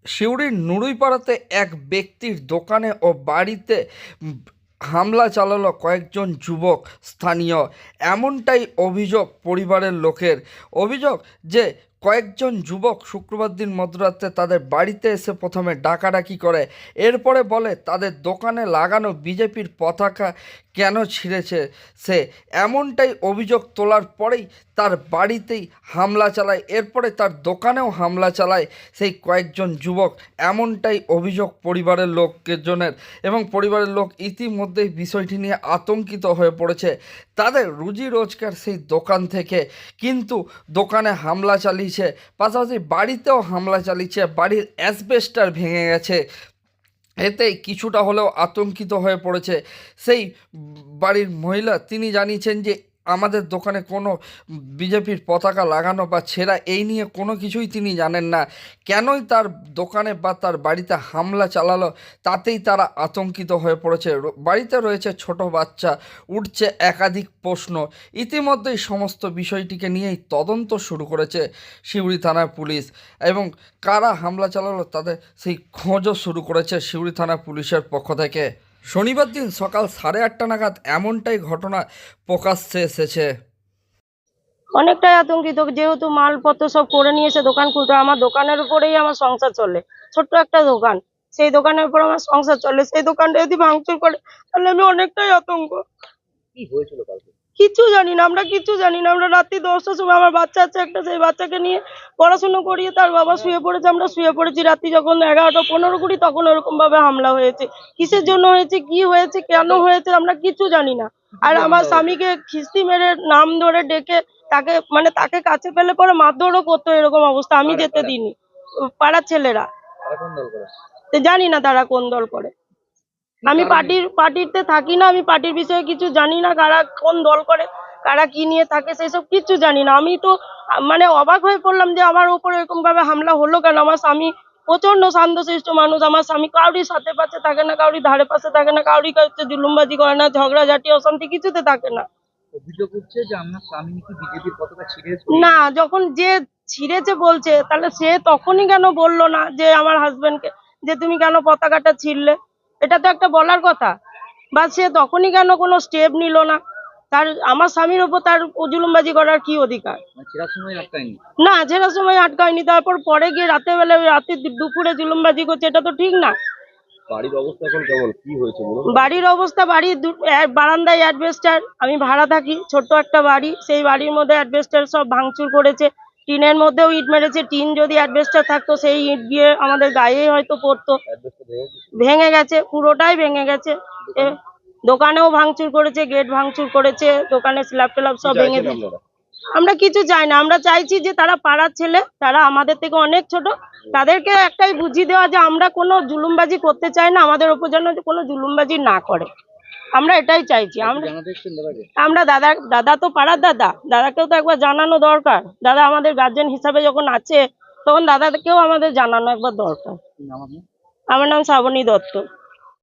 সিউড়ির নুড়ুইপাড়াতে এক ব্যক্তির দোকানে ও বাড়িতে হামলা চালালো কয়েকজন যুবক স্থানীয়। এমনটাই অভিযোগ পরিবারের লোকের। অভিযোগ যে কয়েকজন যুবক শুক্রবার দিন মধ্যরাতে তাদের বাড়িতে এসে প্রথমে ডাকাডাকি করে, এরপরে বলে তাদের দোকানে লাগানো বিজেপির পতাকা কেন ছিঁড়েছে সে। এমনটাই অভিযোগ তোলার পরেই তার বাড়িতেই হামলা চালায়, এরপরে তার দোকানেও হামলা চালায় সেই কয়েকজন যুবক। এমনটাই অভিযোগ পরিবারের লোকজনের, এবং পরিবারের লোক ইতিমধ্যেই বিষয়টি নিয়ে আতঙ্কিত হয়ে পড়েছে। তাদের রুজি রোজগার সেই দোকান থেকে, কিন্তু দোকানে হামলা চালিয়েছে, পাশাপাশি বাড়িতেও হামলা চালিয়েছে, বাড়ির অ্যাসবেস্টার ভেঙে গেছে। এতেই কিছুটা হলেও আতঙ্কিত হয়ে পড়েছে সেই বাড়ির মহিলা। তিনি জানিয়েছেন যে আমাদের দোকানে কোনো বিজেপির পতাকা লাগানো বা ছেঁড়া এই নিয়ে কোনো কিছুই তিনি জানেন না। কেনই তার দোকানে বা তার বাড়িতে হামলা চালালো তাতেই তারা আতঙ্কিত হয়ে পড়েছে। বাড়িতে রয়েছে ছোট বাচ্চা, উঠছে একাধিক প্রশ্ন। ইতিমধ্যেই সমস্ত বিষয়টিকে নিয়েই তদন্ত শুরু করেছে সিউড়ি থানার পুলিশ, এবং কারা হামলা চালালো তাদের সেই খোঁজও শুরু করেছে সিউড়ি থানা পুলিশের পক্ষ থেকে। শনিবার দিন সকাল 8:30 নাগাদ এমনটাই ঘটনা প্রকাশ্যে এসেছে। অনেকটাই আতঙ্কিত, যেহেতু মালপত্র সব করে নিয়েছে দোকান খুলতে। আমার দোকানের উপরেই আমার সংসার চলে, ছোট্ট একটা দোকান, সেই দোকানের উপর আমার সংসার চলে। সেই দোকানটা যদি ভাঙচুর করে তাহলে আমি অনেকটাই আতঙ্ক। কি হয়েছিল কালকে? কিছু জানি না, আমরা কিছু জানি না। আমরা রাত্রি 10টার সময়, আমার বাচ্চা আছে একটা, সেই বাচ্চাকে নিয়ে পড়াশোনা করিয়ে তার বাবা শুয়ে পড়েছে, আমরা শুয়ে পড়েছি। রাত্রি যখন 11:15 তখন ওরকম ভাবে হামলা হয়েছে। কিসের জন্য হয়েছে, কি হয়েছে, কেন হয়েছে, আমরা কিছু জানি না। আর আমার স্বামীকে খিস্তি মেরে নাম ধরে ডেকে তাকে কাছে পেলে পরে মারধরও করতো, এরকম অবস্থা। আমি যেতে দিইনি। পাড়ার ছেলেরা, জানি না তারা কোন দল করে। আমি পার্টিতে থাকি না, আমি পার্টির বিষয়ে কিছু জানি না। কারা কোন দল করে, কারা কি নিয়ে থাকে, সেসব কিছু জানি না। আমি তো অবাক হয়ে পড়লাম যে আমার উপর এরকম ভাবে হামলা হলো কেন। আমার স্বামী প্রচন্ড শান্তশিষ্ট মানুষ। আমার স্বামী কাউরির সাথে পাশে থাকে না, কাউরি ধারে পাশে থাকে না, কাউরি কাছে জুলুমবাজি করে না, ঝগড়াঝাটি অশান্তি কিছুতে থাকে না। অভিযোগ হচ্ছে যে আপনার স্বামী নাকি বিজেপির পতাকা ছিঁড়ে না, যখন যে ছিঁড়েছে বলছে, তাহলে সে তখনই কেন বললো না যে আমার হাজবেন্ডকে, যে তুমি কেন পতাকাটা ছিঁড়লে? এটা তো একটা বলার কথা। বা সে তখনই কেন কোনো স্টেপ নিল না? তার, আমার স্বামীর উপর তার জুলুমবাজি করার কি অধিকার? ছেঁড়ার সময় আটকায়নি? না, ছেঁড়ার সময় আটকায়নি। তারপর পরে গিয়ে রাতে বেলা, রাতে দুপুরে জুলুমবাজি করছে, এটা তো ঠিক না। বাড়ির অবস্থা এখন কেমন, কি হয়েছে বলুন? বাড়ির অবস্থা, বাড়ির বারান্দায় অ্যাডভেস্টার। আমি ভাড়া থাকি, ছোট্ট একটা বাড়ি, সেই বাড়ির মধ্যে অ্যাডভেস্টার সব ভাঙচুর করেছে। টিনের মধ্যেও ইট মেরেছে। টিন যদি অ্যাডভেস্টার থাকতো, সেই ইট গিয়ে আমাদের গায়ে হয়তো পড়তো। ভেঙে গেছে, পুরোটাই ভেঙে গেছে। দোকানেও ভাঙচুর করেছে, গেট ভাঙচুর করেছে, দোকানে স্ল্যাব টেলাব সব ভেঙে দিয়েছে। আমরা কিছু চাই না, আমরা চাইছি যে তারা পাড়ার ছেলে, তারা আমাদের থেকে অনেক ছোট, তাদেরকে একটাই বুঝিয়ে দেওয়া যে আমরা কোনো জুলুমবাজি করতে চাই না, আমাদের উপর যেন কোনো জুলুমবাজি না করে। আমরা এটাই চাইছি। আমরা দাদা তো পাড়ার দাদাকেও তো একবার জানানো দরকার। দাদা আমাদের গার্জেন হিসাবে যখন আছে, তখন দাদাকেও আমাদের জানানো একবার দরকার। আমার নাম শ্রাবণী দত্ত।